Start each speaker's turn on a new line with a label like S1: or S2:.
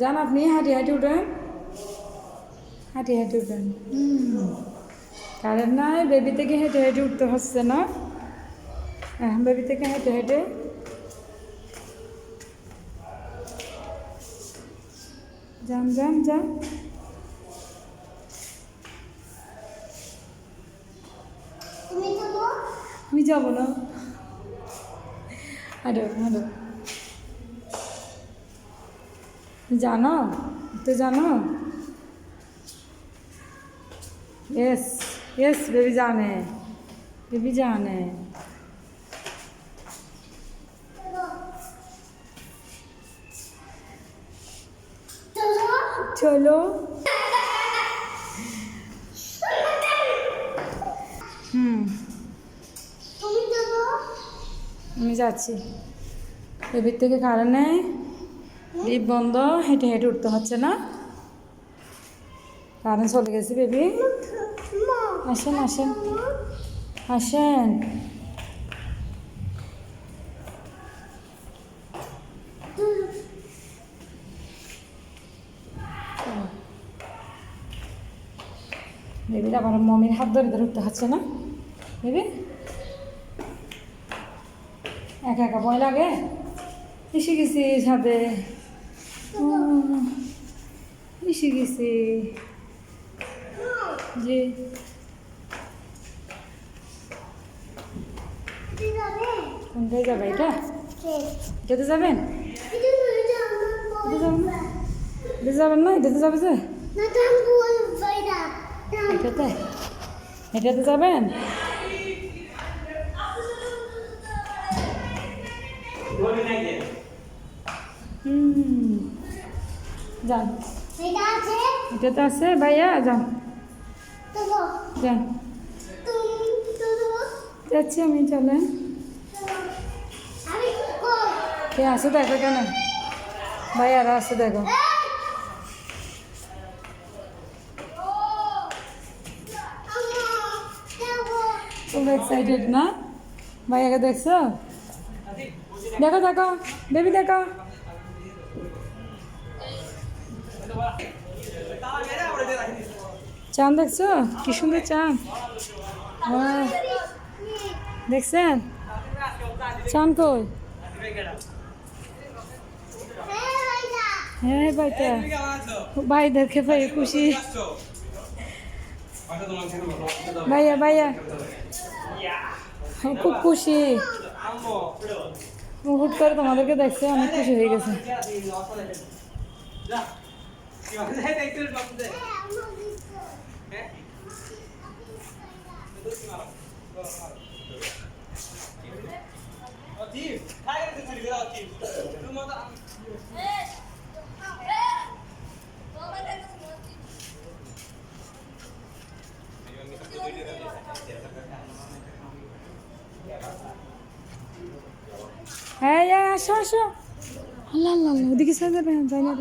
S1: যান আপনি হাঁটি হাঁটি উঠেন, হাঁটি হাঁটি উঠেন। কারেন্ট নাই, বেবি থেকে হেঁটে হেঁটে উঠতে হচ্ছে না? হ্যাঁ, বেবি থেকে হেঁটে হেঁটে। যান যান যান। আমি যাবো না। হাঁটো হাঁটো। জানো তো জানো। यस यस बेबी जाने, बेबी जाने। चलो আমি যাচ্ছি। বেবির থেকে কারণে লিফট বন্ধ, হেঁটে হেঁটে উঠতে হচ্ছে না? কারেন্ট চলে গেছে বেবি। আসেন আসেন আসেন। বেবির আবার মমির হাত ধরে ধরে উঠতে হচ্ছে না বেবি? একা একা ভয় লাগে? এসে গেছি ছাদে, এসে গেছি যে। কোনটায় যাবে? এটা এটাতে যাবেন? এটাতে যাবেন না? এটাতে যাবে যে? এটাতে এটাতে যাবেন? যান, এটাতে আছে ভাইয়া, যান যান। যাচ্ছি আমি, চলেন। কে আসে দেখো, কেন ভাইয়ারা আসে দেখো। খুব এক্সাইটেড না? ভাইয়াকে দেখছো? দেখো দেখো বেবি, দেখো। চাঁদ দেখছো? কি সুন্দর চাঁদ। দেখছেন চাঁদ? কই? হ্যাঁ ভাইটা, ভাইদেরকে ভাই খুশি। ভাইয়া ভাইয়া খুব খুশি, হুট করে তোমাদেরকে দেখছে, অনেক খুশি হয়ে গেছে। হ্যাঁ আসো আসো। আল্লাহ আল্লাহ, ওদিকে যাবে, যাই না।